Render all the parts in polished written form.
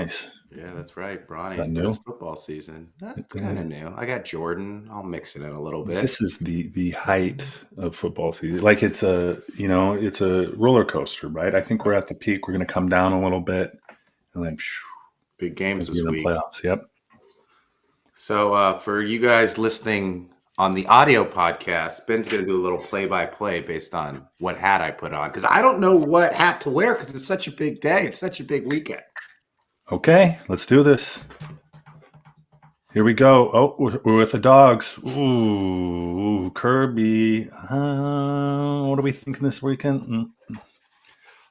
Nice. Yeah, that's right, Bronny. That But new? it's football season. It's kind of new. I got Jordan. I'll mix it in a little bit. This is the height of football season. Like it's a roller coaster, right? I think we're at the peak. We're going to come down a little bit, and then Big games this in the week. playoffs. Yep. So for you guys listening on the audio podcast, Ben's going to do a little play-by-play based on what hat I put on because I don't know what hat to wear because it's such a big day. It's such a big weekend. Okay, let's do this. Here we go. Oh, we're with the dogs. Ooh, Kirby. What are we thinking this weekend?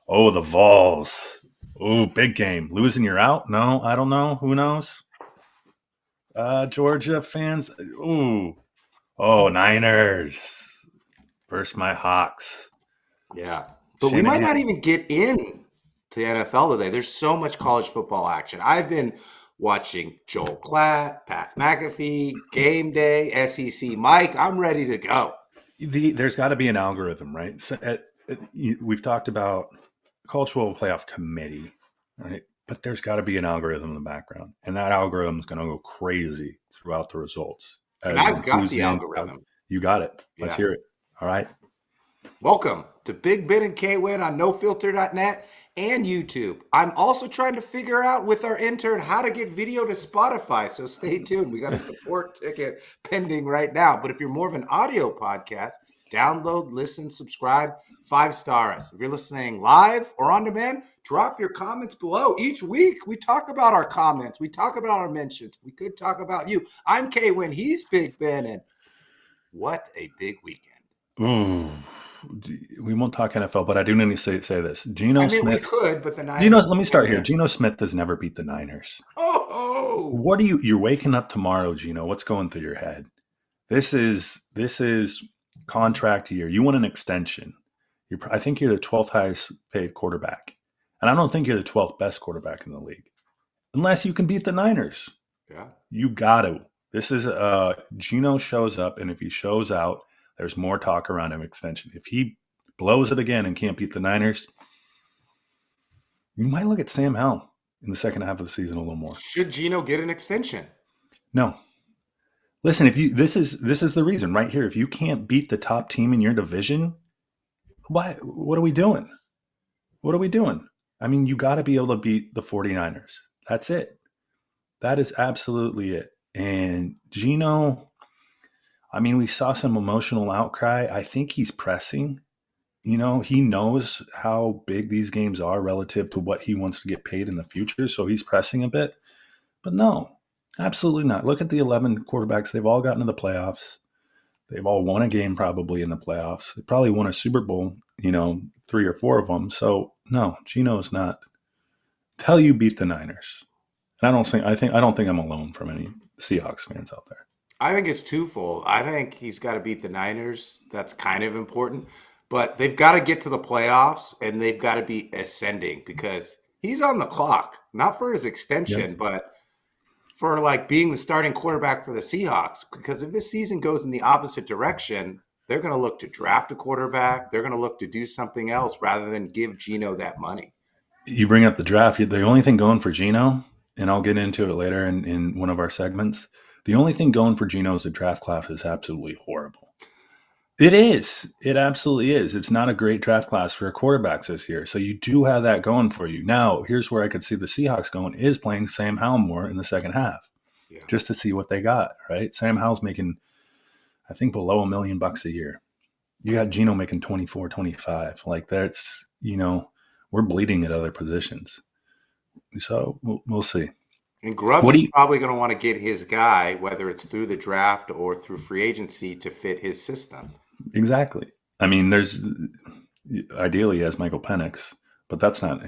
Oh, the Vols. Ooh, big game. Losing, you're out? No, I don't know. Who knows? Georgia fans. Ooh. Oh, Niners. Versus my Hawks. Yeah. But we might not even get in to the NFL today. There's so much college football action. I've been watching Joel Klatt, Pat McAfee, Game Day, SEC Mike. I'm ready to go. There's got to be an algorithm, right? So we've talked about college football playoff committee, right? But there's got to be an algorithm in the background, and that algorithm is going to go crazy throughout the results. And I've got the algorithm. You got it. Let's hear it. All right. Welcome to Big Ben and K-Win on nofilter.net and YouTube. I'm also trying to figure out with our intern how to get video to Spotify, so stay tuned. We got a support ticket pending right now. But if you're more of an audio podcast, download, listen, subscribe, 5-star us. If you're listening live or on demand, drop your comments below. Each week, we talk about our comments. We talk about our mentions. We could talk about you. I'm K-Win. He's Big Ben. And what a big weekend. Ooh. We won't talk NFL, but I do need to say this. Geno Smith. We could, but the Niners. Let me start here. Geno Smith has never beat the Niners. Oh. What are you're waking up tomorrow, Geno? What's going through your head? This is contract year. You want an extension. I think you're the 12th highest paid quarterback. And I don't think you're the 12th best quarterback in the league. Unless you can beat the Niners. Yeah. You got to. This is Geno shows up, and if he shows out, there's more talk around him extension. If he blows it again and can't beat the Niners, you might look at Sam Howell in the second half of the season a little more. Should Geno get an extension? No. Listen, this is the reason right here. If you can't beat the top team in your division, what are we doing? What are we doing? I mean, you got to be able to beat the 49ers. That's it. That is absolutely it. And Geno, I mean, we saw some emotional outcry. I think he's pressing. He knows how big these games are relative to what he wants to get paid in the future. So he's pressing a bit. But no, absolutely not. Look at the 11 quarterbacks. They've all gotten to the playoffs. They've all won a game probably in the playoffs. They probably won a Super Bowl, 3 or 4 of them. So no, Geno's not. Till you beat the Niners. And I don't think I'm alone from any Seahawks fans out there. I think it's twofold. I think he's got to beat the Niners. That's kind of important. But they've got to get to the playoffs, and they've got to be ascending because he's on the clock, not for his extension, but for being the starting quarterback for the Seahawks. Because if this season goes in the opposite direction, they're going to look to draft a quarterback. They're going to look to do something else rather than give Geno that money. You bring up the draft. The only thing going for Geno, and I'll get into it later in one of our segments, the only thing going for Geno is the draft class is absolutely horrible. It is. It absolutely is. It's not a great draft class for quarterbacks this year. So you do have that going for you. Now, here's where I could see the Seahawks going is playing Sam Howell more in the second half. Yeah. Just to see what they got, right? Sam Howell's making, I think, below $1 million a year. You got Geno making 24, 25. That's, we're bleeding at other positions. So we'll see. And Grubbs is probably going to want to get his guy, whether it's through the draft or through free agency, to fit his system. Exactly. I mean, ideally he has Michael Penix, but that's not,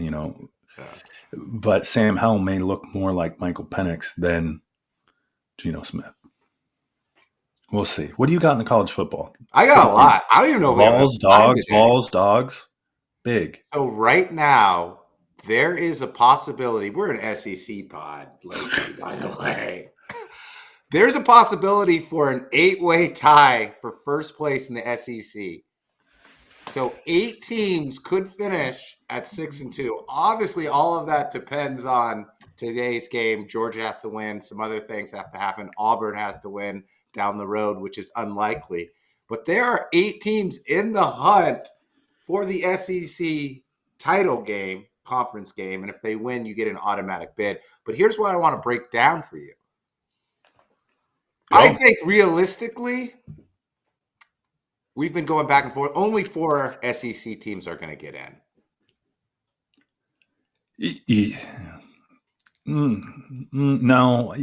but Sam Howell may look more like Michael Penix than Geno Smith. We'll see. What do you got in the college football? I got a lot. I don't even know. Balls, dogs, big. So right now, there is a possibility. We're an SEC pod, by the way. There's a possibility for an 8-way tie for first place in the SEC. So 8 teams could finish at 6-2. Obviously, all of that depends on today's game, Georgia has to win. Some other things have to happen. Auburn has to win down the road, which is unlikely. But there are 8 teams in the hunt for the SEC title game, conference game. And if they win, you get an automatic bid. But here's what I want to break down for you. I Go. think realistically, we've been going back and forth. Only 4 SEC teams are going to get in. No,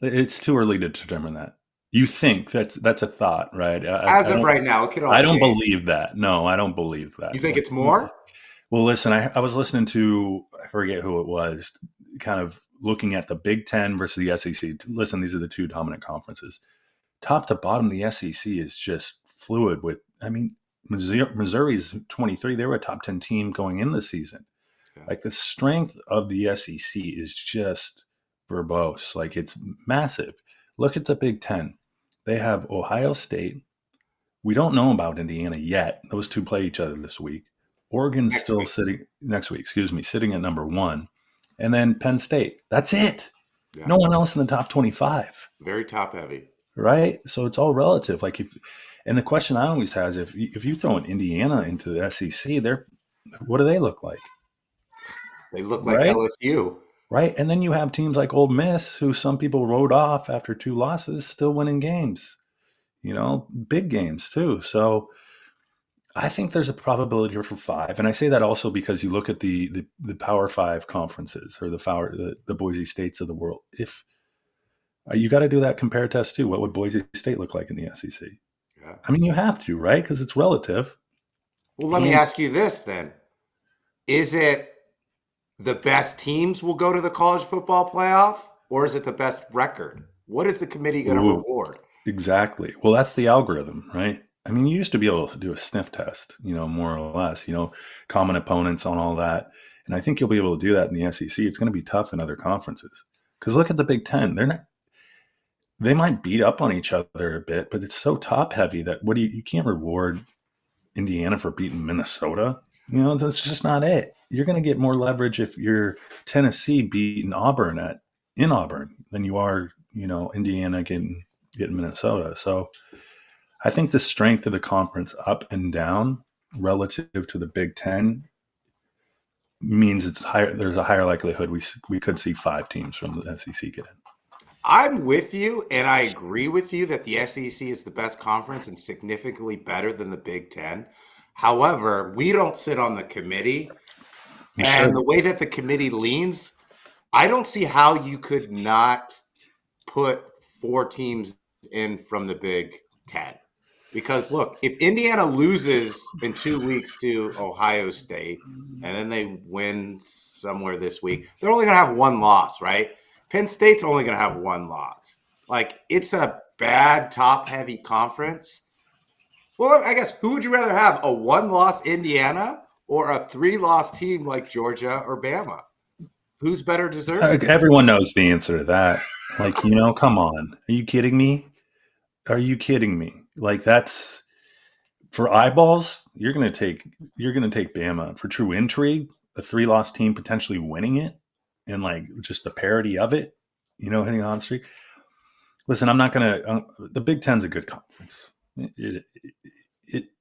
it's too early to determine that. You think that's a thought, right? As of right now, it could all I don't change. believe that. No, I don't believe that. You think it's more? Well, listen, I was listening to, I forget who it was, kind of looking at the Big Ten versus the SEC. Listen, these are the 2 dominant conferences. Top to bottom, the SEC is just fluid with, I mean, Missouri's 23. They were a top 10 team going in the season. Yeah. Like the strength of the SEC is just verbose. Like it's massive. Look at the Big Ten. They have Ohio State. We don't know about Indiana yet. Those 2 play each other this week. Oregon's Next still week. sitting next week, sitting at number 1. And then Penn State. That's it. Yeah. No one else in the top 25. Very top heavy. Right? So it's all relative. Like and the question I always have is if you throw an Indiana into the SEC, what do they look like? They look like Right? LSU. Right. And then you have teams like Ole Miss, who some people wrote off after 2 losses, still winning games, big games too. So I think there's a probability for 5. And I say that also because you look at the Power 5 conferences or the Boise States of the world. If you got to do that compare test too, what would Boise State look like in the SEC? Yeah. I mean, you have to, right? Because it's relative. Well, let me ask you this then. Is it the best teams will go to the college football playoff, or is it the best record? What is the committee going to reward? Exactly. Well, that's the algorithm, right? I mean, you used to be able to do a sniff test, more or less, common opponents on all that. And I think you'll be able to do that in the SEC. It's going to be tough in other conferences. Because look at the Big Ten. They might beat up on each other a bit, but it's so top heavy that you can't reward Indiana for beating Minnesota. That's just not it. You're going to get more leverage if you're Tennessee beating Auburn in Auburn than you are, Indiana getting Minnesota. So I think the strength of the conference up and down relative to the Big Ten means it's higher. There's a higher likelihood we could see 5 teams from the SEC get in. I'm with you, and I agree with you that the SEC is the best conference and significantly better than the Big Ten. However, we don't sit on the committee, and the way that the committee leans, I don't see how you could not put 4 teams in from the Big Ten. Because look, if Indiana loses in 2 weeks to Ohio State, and then they win somewhere this week, they're only going to have 1 loss, right? Penn State's only going to have 1 loss. Like, it's a bad top-heavy conference. Well, I guess, who would you rather have, a 1-loss Indiana or a 3-loss team like Georgia or Bama? Who's better deserving? Everyone knows the answer to that. Like, come on. Are you kidding me? Are you kidding me? Like, that's for eyeballs. You're gonna take Bama. For true intrigue, a 3-loss team potentially winning it, and like just the parody of it, hitting on streak. Listen, I'm not gonna. The Big Ten's a good conference.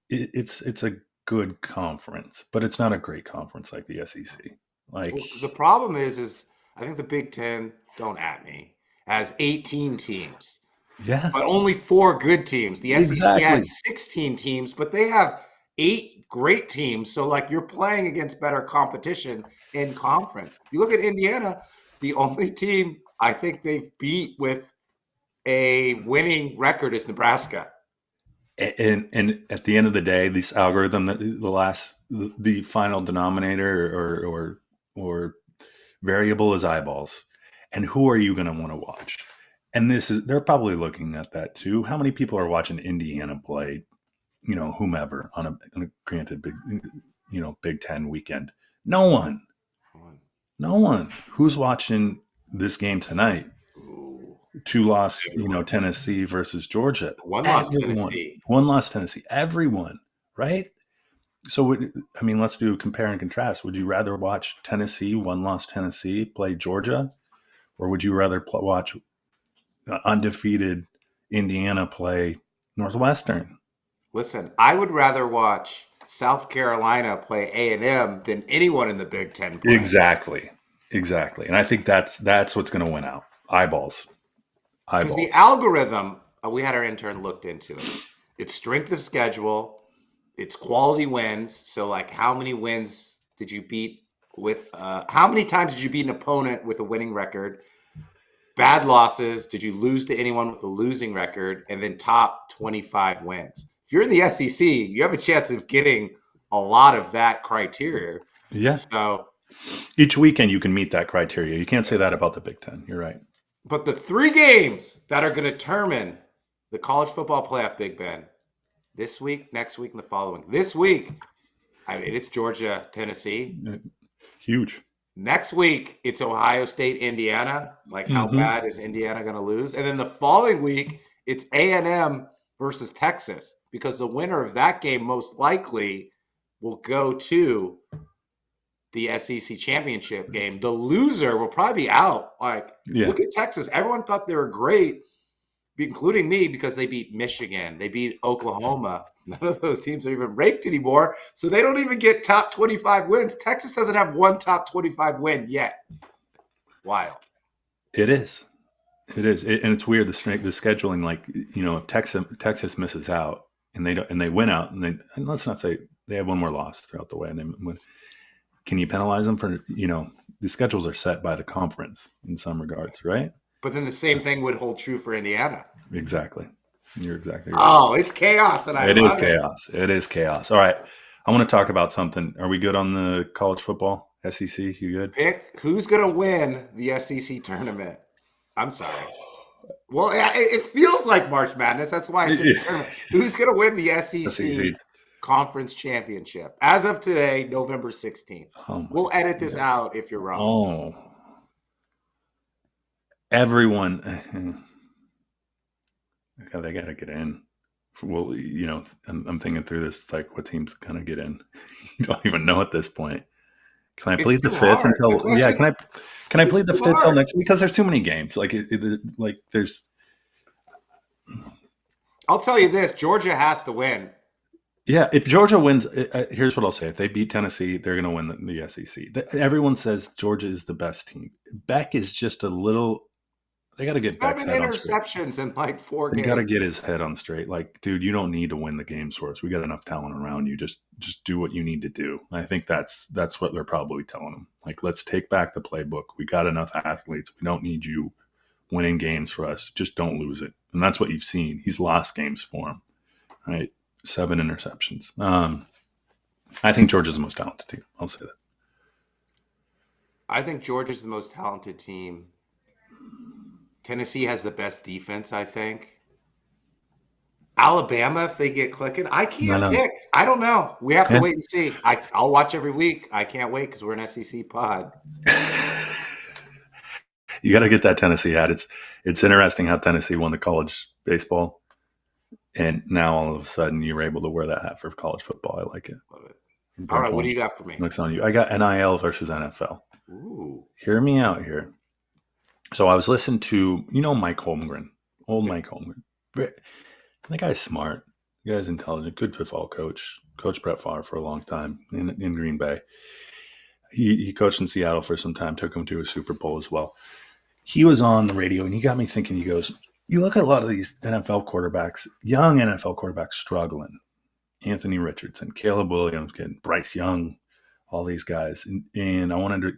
It's a good conference, but it's not a great conference like the SEC. Like, well, the problem is I think the Big Ten, don't at me, has 18 teams. Yeah. But only 4 good teams. The SEC Exactly. has 16 teams, but they have 8 great teams. So, like, you're playing against better competition in conference. You look at Indiana, the only team I think they've beat with a winning record is Nebraska. And at the end of the day, this algorithm, the final denominator or variable is eyeballs. And who are you going to want to watch? And they're probably looking at that too. How many people are watching Indiana play, whomever on a granted Big Ten weekend? No one. No one. Who's watching this game tonight? Ooh. 2-loss, Tennessee versus Georgia. 1-loss Tennessee. 1-loss Tennessee. Everyone, right? So, let's do compare and contrast. Would you rather watch Tennessee, 1-loss Tennessee, play Georgia, or would you rather watch undefeated Indiana play Northwestern? Listen, I would rather watch South Carolina play A&M than anyone in the Big Ten play. Exactly, exactly. And I think that's what's going to win out. Eyeballs, Because the eyeballs. algorithm, we had our intern looked into it. It's strength of schedule, it's quality wins. So, like, how many wins did you beat with? How many times did you beat an opponent with a winning record? Bad losses. Did you lose to anyone with a losing record? And then top 25 wins. If you're in the SEC, you have a chance of getting a lot of that criteria. Yeah. So, Each weekend you can meet that criteria. You can't say that about the Big Ten. You're right. but the three games that are going to determine the college football playoff, Big Ben, this week, next week, and the following. This week, I mean, it's Georgia, Tennessee. Huge. Next week, it's Ohio State, Indiana. Like, how Mm-hmm. bad is Indiana going to lose? And then the following week, it's A&M versus Texas, because the winner of that game most likely will go to the SEC championship game. The loser will probably be out. Like, Yeah. look at Texas. Everyone thought they were great, including me, because they beat Michigan. They beat Oklahoma. None of those teams are even ranked anymore. So they don't even get top 25 wins. Texas doesn't have one top 25 win yet. Wild. It is. It is, and it's weird the scheduling. Like, if Texas misses out and they win out, and let's not say they have one more loss throughout the way, and they win. Can you penalize them for the schedules are set by the conference in some regards, right? But then the same thing would hold true for Indiana. Exactly. You're exactly right. Oh, it's chaos, and I It is love it. chaos. It is chaos. All right, I want to talk about something. Are we good on the college football SEC? You good? Pick who's going to win the SEC tournament. I'm sorry. Well, it feels like March Madness. That's why I said the tournament. Who's going to win the SEC SEC. conference championship? As of today, November 16th. Oh my We'll edit this goodness. out if you're wrong. Oh, everyone. God, they got to get in. Well, I'm thinking through this. It's like, what team's gonna get in? You don't even know at this point. Can I It's plead the too fifth hard. The until? Yeah, question is, can I it's plead the too fifth till hard. next week? Because there's too many games. Like, like there's. I'll tell you this: Georgia has to win. Yeah, if Georgia wins, here's what I'll say: if they beat Tennessee, they're going to win the SEC. Everyone says Georgia is the best team. Beck is just a little. They got to get Beck's 7 head on straight. interceptions in like 4 They got to games. get his head on straight. Like, dude, you don't need to win the games for us. We got enough talent around you. Just do what you need to do. I think that's what they're probably telling him. Like, let's take back the playbook. We got enough athletes. We don't need you winning games for us. Just don't lose it. And that's what you've seen. He's lost games for him. Right? 7 interceptions. I think Georgia's the most talented team. I'll say that. I think Georgia's the most talented team. Tennessee has the best defense, I think. Alabama, if they get clicking, I No, can't no. pick. I don't know. We have to Yeah. wait and see. I'll watch every week. I can't wait because we're an SEC pod. You got to get that Tennessee hat. It's interesting how Tennessee won the college baseball, and now all of a sudden you're able to wear that hat for college football. I like it. Love it. All Bring right, what do college you got for me? looks on you. I got NIL versus NFL. Ooh, Hear me out here. So I was listening to Mike Holmgren, old yeah, Mike Holmgren. The guy's smart. The guy's intelligent. Good football coach. Coached Brett Favre for a long time in Green Bay. He coached in Seattle for some time. Took him to a Super Bowl as well. He was on the radio and he got me thinking. He goes, "You look at a lot of these NFL quarterbacks, young NFL quarterbacks, struggling. Anthony Richardson, Caleb Williams, Bryce Young, all these guys. And I wanted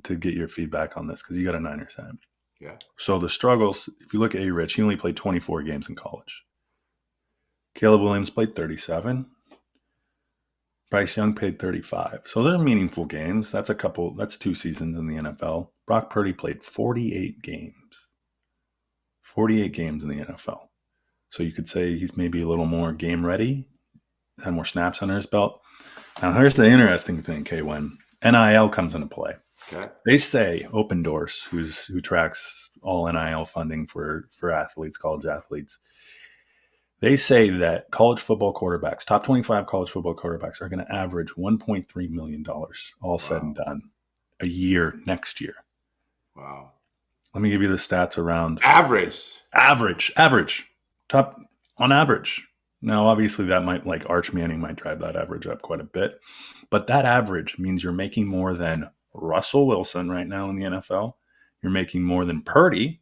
to get your feedback on this because you got a Niners hat. yeah. So the struggles, if you look at A-Rich, he only played 24 games in college. Caleb Williams played 37. Bryce Young played 35. So they're meaningful games. That's 2 seasons in the NFL. Brock Purdy played 48 games. 48 games in the NFL. So you could say he's maybe a little more game ready, had more snaps under his belt. Now, here's the interesting thing, Kay, when NIL comes into play. Okay. They say Open Doors, who tracks all NIL funding for athletes, college athletes, they say that college football quarterbacks, top 25 college football quarterbacks, are going to average $1.3 million all said and Wow. done a year next year. Wow. Let me give you the stats around Average. average, top on average. Now, obviously, that might like Arch Manning might drive that average up quite a bit, but that average means you're making more than Russell Wilson right now in the NFL. You're making more than Purdy,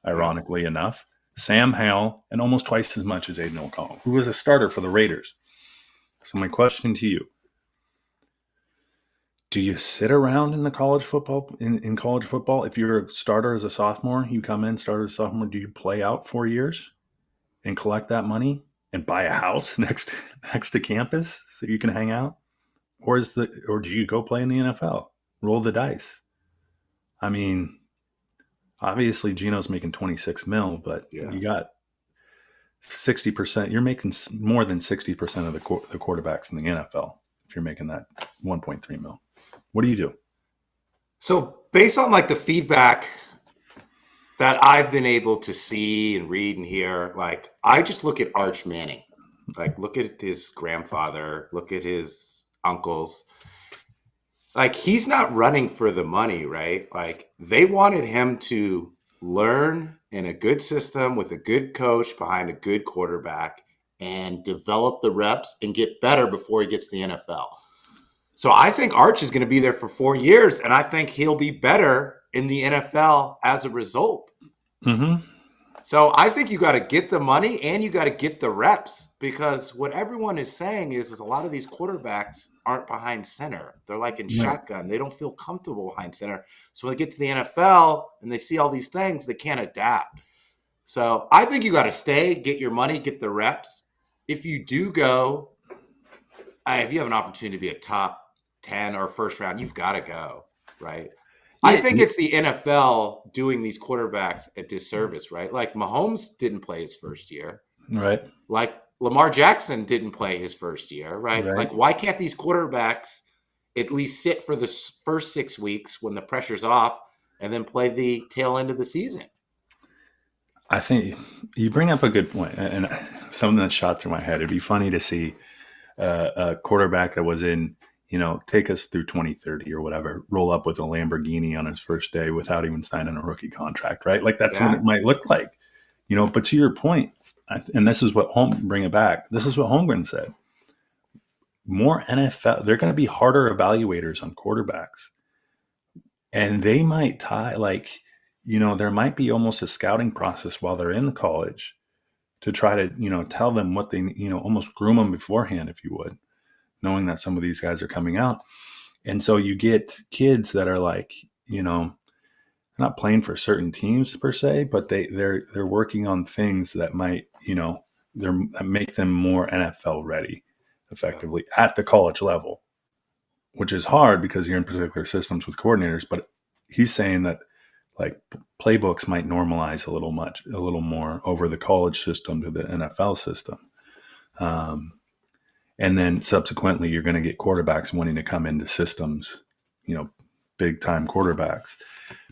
Yeah. ironically enough, Sam Howell, and almost twice as much as Aiden O'Connell, who was a starter for the Raiders. So my question to you: do you sit around in the college football in college football? If you're a starter as a sophomore, you come in, start as a sophomore, do you play out 4 years and collect that money and buy a house next to campus so you can hang out? Or do you go play in the NFL? Roll the dice. I mean, obviously Geno's making 26 mil, but Yeah. you got 60%. You're making more than 60% of the quarterbacks in the NFL if you're making that 1.3 mil. What do you do? So based on like the feedback that I've been able to see and read and hear, like I just look at Arch Manning, like look at his grandfather, look at his uncles. Like he's not running for the money, right? Like they wanted him to learn in a good system with a good coach behind a good quarterback and develop the reps and get better before he gets to the NFL. So I think Arch is going to be there for 4 years, and I think he'll be better in the NFL as a result. Mm-hmm. So I think you got to get the money and you got to get the reps, because what everyone is saying is a lot of these quarterbacks aren't behind center. They're like in Right. shotgun. They don't feel comfortable behind center. So when they get to the NFL and they see all these things, they can't adapt. So I think you got to stay, get your money, get the reps. If you do go, if you have an opportunity to be a top 10 or first round, you've got to go, right? I Yeah. think it's the NFL doing these quarterbacks a disservice, right? Like Mahomes didn't play his first year. Right. Like Lamar Jackson didn't play his first year, right? Right. Like why can't these quarterbacks at least sit for the first 6 weeks when the pressure's off and then play the tail end of the season? I think you bring up a good point, and something that shot through my head. It'd be funny to see a quarterback that was in, take us through 2030 or whatever, roll up with a Lamborghini on his first day without even signing a rookie contract, right? Like that's what Yeah. it might look like, But to your point, and this is what bring it back. This is what Holmgren said. More NFL, they're going to be harder evaluators on quarterbacks, and they might tie like, there might be almost a scouting process while they're in the college to try to, tell them what they, almost groom them beforehand, if you would, knowing that some of these guys are coming out. And so you get kids that are like, not playing for certain teams per se, but they're working on things that might, that make them more NFL ready Yeah. effectively at the college level, which is hard because you're in particular systems with coordinators. But he's saying that like playbooks might normalize a little more over the college system to the NFL system. Um, and then subsequently, you're going to get quarterbacks wanting to come into systems, big time quarterbacks.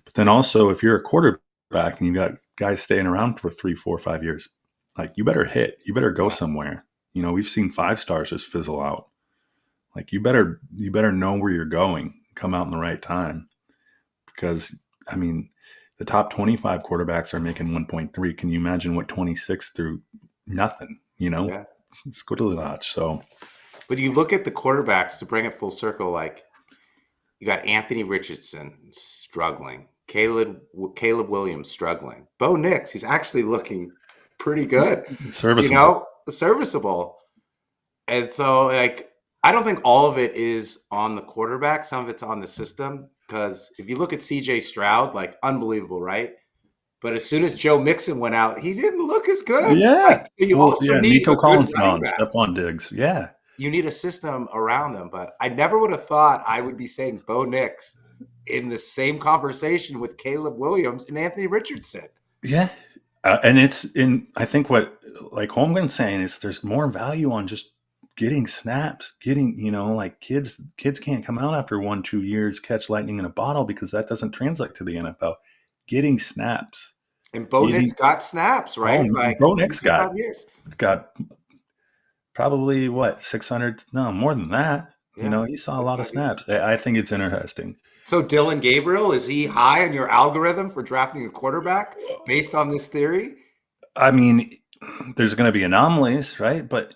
But then also, if you're a quarterback and you got guys staying around for 3, 4, 5 years, like you better hit, you better go Yeah. somewhere. We've seen 5 stars just fizzle out. Like you better know where you're going, come out in the right time, because I mean, the top 25 quarterbacks are making 1.3. Can you imagine what 26 through nothing? Yeah. It's Goodillatch. So But you look at the quarterbacks, to bring it full circle, like you got Anthony Richardson struggling, Caleb Williams struggling, Bo Nix, he's actually looking pretty good, serviceable. serviceable. And so, like, I don't think all of it is on the quarterback. Some of it's on the system. Because if you look at CJ Stroud, like, unbelievable, right? But as soon as Joe Mixon went out, he didn't look as good. Yeah. Like, you Well, also yeah. need Nico a good Collins running gone. back. Stephon Diggs. Yeah. You need a system around them. But I never would have thought I would be saying Bo Nix in the same conversation with Caleb Williams and Anthony Richardson. Yeah. And it's in, I think what like Holmgren's saying is there's more value on just getting snaps, getting, like kids can't come out after 1, 2 years, catch lightning in a bottle because that doesn't translate to the NFL. Getting snaps, And Bo Nix getting, got snaps, right? Like Bo maybe Nix 4 or 5 years. got probably what, 600, no, more than that. Yeah. He saw a Good lot of 5 years. snaps. I think it's interesting. So Dylan Gabriel, is he high on your algorithm for drafting a quarterback based on this theory? I mean, there's going to be anomalies, right? But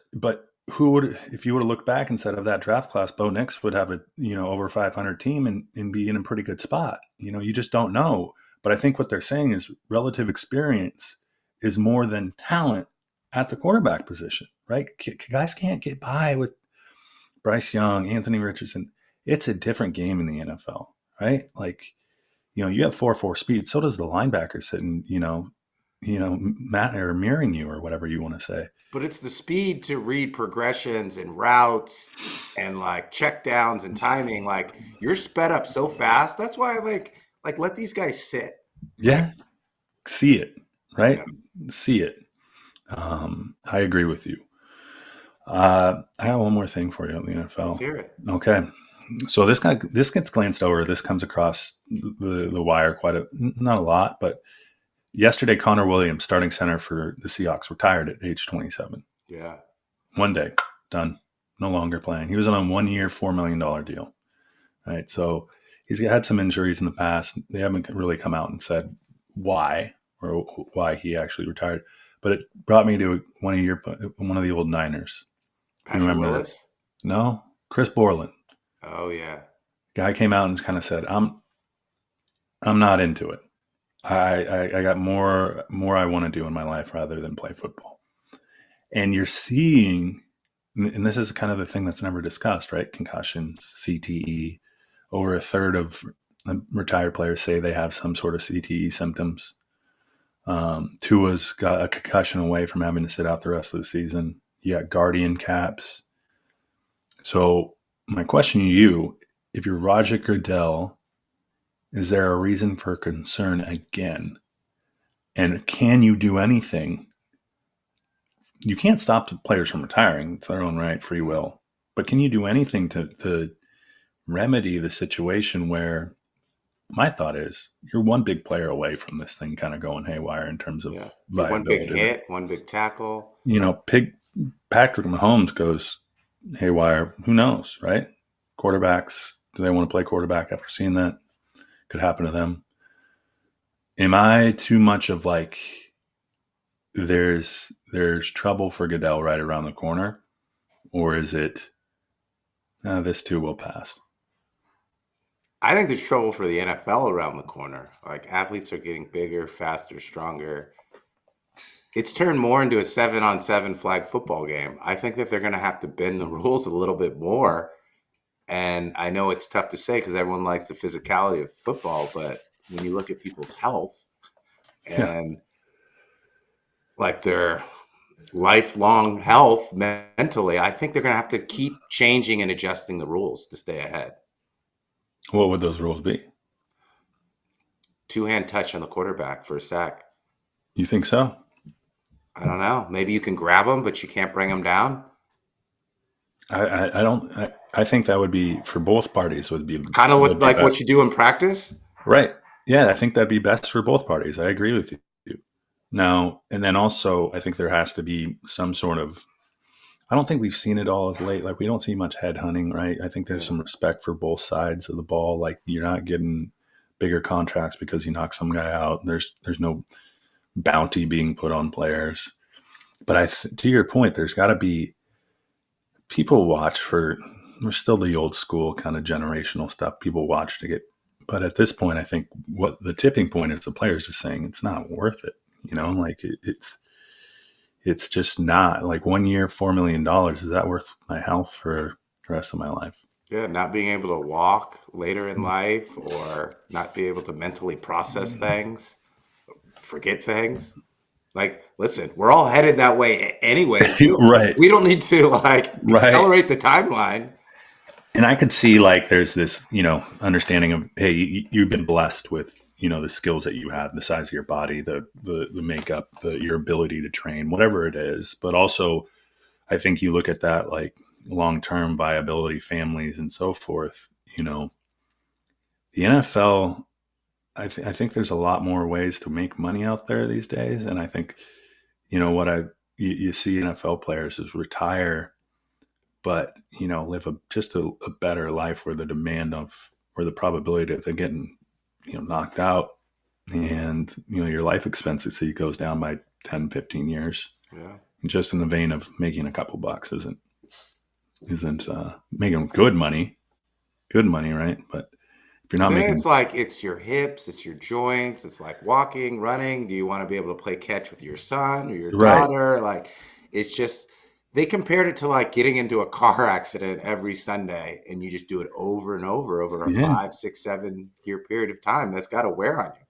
who would, if you were to look back and said of that draft class, Bo Nix would have a over 500 team and be in a pretty good spot. You just don't know. But I think what they're saying is relative experience is more than talent at the quarterback position, right? Guys can't get by with Bryce Young, Anthony Richardson. It's a different game in the NFL, right? Like, you have 4.4 speed. So does the linebacker sitting, Matt or mirroring you or whatever you want to say. But it's the speed to read progressions and routes and like check downs and timing. Like you're sped up so fast. That's why I like let these guys sit. Like, Yeah, see it, right? yeah, See it. I agree with you. I have one more thing for you on the let's NFL. hear it. Okay, so this gets glanced over. This comes across the wire not a lot, but yesterday Connor Williams, starting center for the Seahawks, retired at age 27. Yeah. One day, done, no longer playing. He was on a 1 year, $4 million deal. Right, so he's had some injuries in the past. They haven't really come out and said why or why he actually retired. But it brought me to one of the old Niners. You Patrick remember? Willis? No, Chris Borland. Oh yeah. Guy came out and kind of said, I'm not into it. I got more I want to do in my life rather than play football." And you're seeing, and this is kind of the thing that's never discussed, right? Concussions, CTE. Over a third of retired players say they have some sort of CTE symptoms. Tua's got a concussion away from having to sit out the rest of the season. You got Guardian caps. So my question to you, if you're Roger Goodell, is there a reason for concern again? And can you do anything? You can't stop the players from retiring. It's their own right, free will. But can you do anything to remedy the situation where my thought is you're one big player away from this thing kind of going haywire in terms of Yeah. For one big viability? hit, one big tackle. Pig Patrick Mahomes goes haywire. Who knows, right? Quarterbacks, do they want to play quarterback after seeing that? Could happen to them. Am I too much of like there's trouble for Goodell right around the corner, or is it this too will pass? I think there's trouble for the NFL around the corner. Like athletes are getting bigger, faster, stronger. It's turned more into a 7-on-7 flag football game. I think that they're going to have to bend the rules a little bit more. And I know it's tough to say because everyone likes the physicality of football, but when you look at people's health Yeah. and like their lifelong health mentally, I think they're going to have to keep changing and adjusting the rules to stay ahead. What would those rules be? Two-hand touch on the quarterback for a sack. You think so? I don't know. Maybe you can grab them, but you can't bring them down. I don't. I think that would be for both parties. Kind of what Would be like best. what you do in practice. Right. Yeah, I think that'd be best for both parties. I agree with you. Now, and then also, I think there has to be some sort of. I don't think we've seen it all as late. Like we don't see much head hunting, right? I think there's Yeah. some respect for both sides of the ball. Like you're not getting bigger contracts because you knock some guy out. There's no bounty being put on players. But to your point, there's got to be people watch for. We're still the old school kind of generational stuff. People watch to get. But at this point, I think what the tipping point is the players just saying it's not worth it. Like it's just not like 1 year, $4 million. Is that worth my health for the rest of my life? Yeah, not being able to walk later in life or not be able to mentally process things, forget things. Like, listen, we're all headed that way anyways. Right. We don't need to like Right. accelerate the timeline. And I could see like there's this, understanding of, hey, you've been blessed with, the skills that you have, the size of your body, the makeup, your ability to train, whatever it is. But also, I think you look at that like long term viability, families, and so forth. The NFL. I think there's a lot more ways to make money out there these days, and I think what you see NFL players is retire but live just a better life where the demand of or the probability of them getting knocked out and your life expectancy goes down by 10, 15 years. Yeah. Just in the vein of making a couple bucks isn't making good money, right? But if you're And not then making it's like it's your hips, it's your joints, it's like walking, running. Do you want to be able to play catch with your son or your right, daughter? Like it's just they compared it to like getting into a car accident every Sunday and you just do it over and over a yeah, 5, 6, 7 year period of time. That's got to wear on you.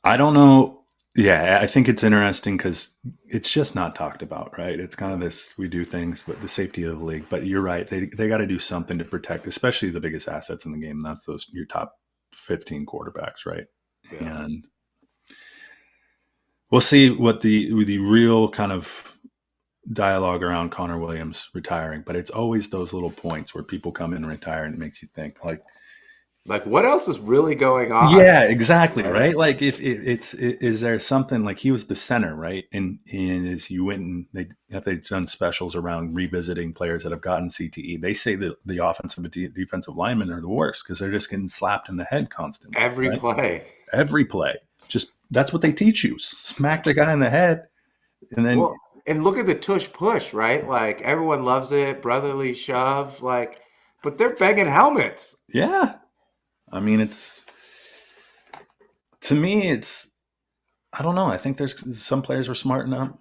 I don't know. Yeah, I think it's interesting because it's just not talked about, right? It's kind of Yeah. this we do things, but the safety of the league. But you're right; they got to do something to protect, especially the biggest assets in the game. That's those your top 15 quarterbacks, right? Yeah. And we'll see what the real kind of dialogue around Connor Williams retiring. But it's always those little points where people come in and retire, and it makes you think, like, Like what else is really going on? yeah, exactly, Right? right? Like if is there something like he was the center, right? And as you went and they've done specials around revisiting players that have gotten CTE, they say that the offensive and defensive linemen are the worst because they're just getting slapped in the head constantly, Every right? play. Every play. Just that's what they teach you. Smack the guy in the head and then Well, and look at the tush push, right? Like everyone loves it, brotherly shove, like, but they're banging helmets. yeah. I mean it's to me it's I don't know. I think there's some players were smart enough.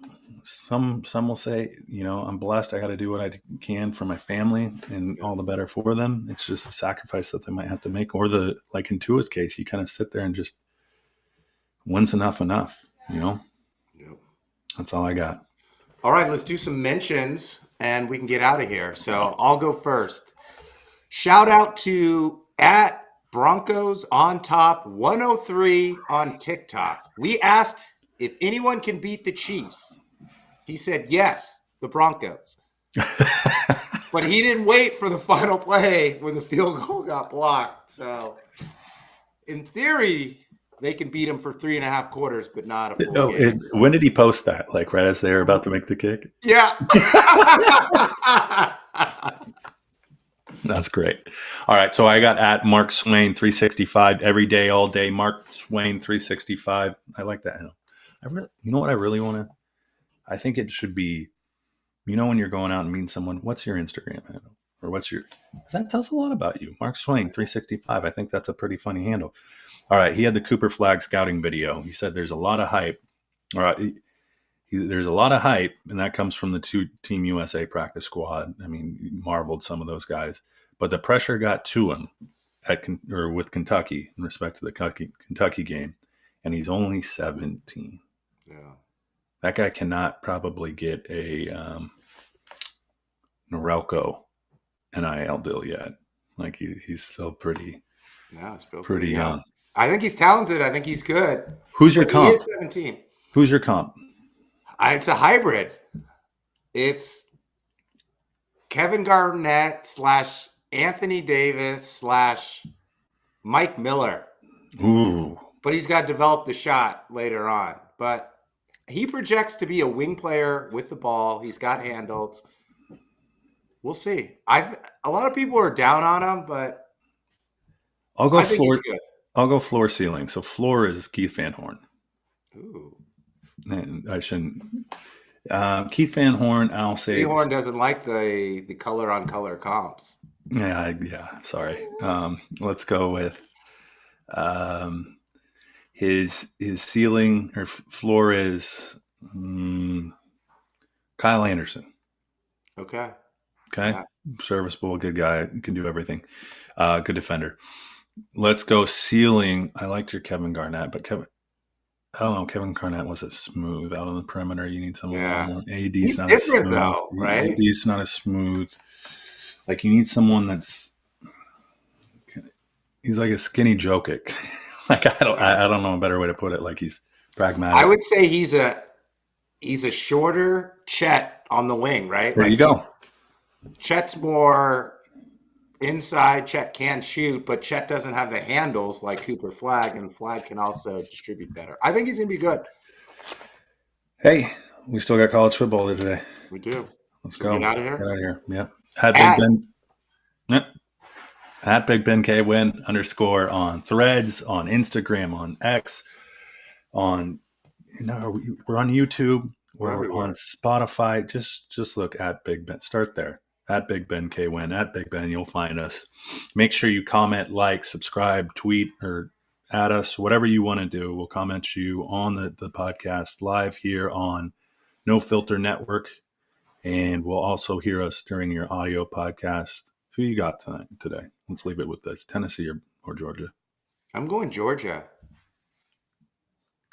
Some will say, I'm blessed. I got to do what I can for my family, and Yep. all the better for them. It's just a sacrifice that they might have to make, or the like in Tua's case, you kind of sit there and just when's enough enough. Yep. That's all I got. All right, let's do some mentions and we can get out of here. So I'll go first. Shout out to at Broncos on top 103 on TikTok. We asked if anyone can beat the Chiefs. He said yes, the Broncos. But he didn't wait for the final play when the field goal got blocked. So in theory, they can beat him for 3.5 quarters, but not a full Oh, game. when did he post that? Like right as they were about to make the kick? Yeah. That's great. All right, so I got at Mark Swain 365 every day, all day. Mark Swain 365. I like that. What I really want to. I think it should be. When you're going out and meeting someone, what's your Instagram handle or what's your? That tells a lot about you. Mark Swain 365. I think that's a pretty funny handle. All right, he had the Cooper Flagg scouting video. He said there's a lot of hype. All right, there's a lot of hype, and that comes from the two Team USA practice squad. I mean, he marveled some of those guys, but the pressure got to him with Kentucky in respect to the Kentucky game, and he's only 17. Yeah. That guy cannot probably get a Norelco NIL deal yet. Like he's still No, it's still pretty pretty young. young. I think he's talented. I think he's good, Who's your but he comp? is 17. Who's your comp? It's a hybrid. It's Kevin Garnett slash Anthony Davis slash Mike Miller, Ooh, but he's got to develop the shot later on. But he projects to be a wing player with the ball. He's got handles. We'll see. A lot of people are down on him, but I'll go I think he's floor. good. I'll go floor ceiling. So floor is Keith Van Horn. Ooh. And I shouldn't. Keith Van Horn. I'll say. Rehorn doesn't like the color on color comps. Yeah. Sorry. Let's go with um, his ceiling or floor is Kyle Anderson. Okay. Okay, Yeah. serviceable, good guy, can do everything. Good defender. Let's go ceiling. I liked your Kevin Garnett, but I don't know. Kevin Garnett wasn't smooth out on the perimeter. You need someone a little Yeah. more. AD's He's not as different smooth. though, right? AD's not as smooth. Like you need someone that's. He's like a skinny Jokic. Like Yeah. I don't know a better way to put it. Like he's I pragmatic. would say he's a shorter Chet on the wing, right? There Like you go. Chet's more inside. Chet can shoot, but Chet doesn't have the handles like Cooper Flagg, and Flagg can also distribute better. I think he's gonna be good. Hey, we still got college football today. We do. Let's Should we go. get out of Get here? out of here. Yep. At Big At Ben. Yep. At Big Ben K Win _ on Threads, on Instagram, on X, on we're on YouTube, we're we're on everywhere. Spotify. Just look at Big Ben. Start there. At Big Ben K Win. At Big Ben, you'll find us. Make sure you comment, like, subscribe, tweet, or add us, whatever you want to do. We'll comment you on the podcast live here on No Filter Network. And we'll also hear us during your audio podcast. Who you got today? Let's leave it with this: Tennessee or Georgia. I'm going Georgia.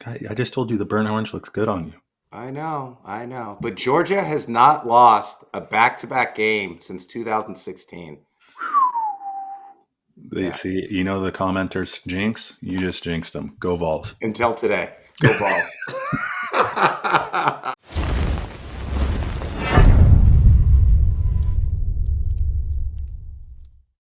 I just told you the burnt orange looks good on you. I know. But Georgia has not lost a back-to-back game since 2016. They Yeah, see, the commenters jinx. You just jinxed them. Go Vols. until today. Go Balls.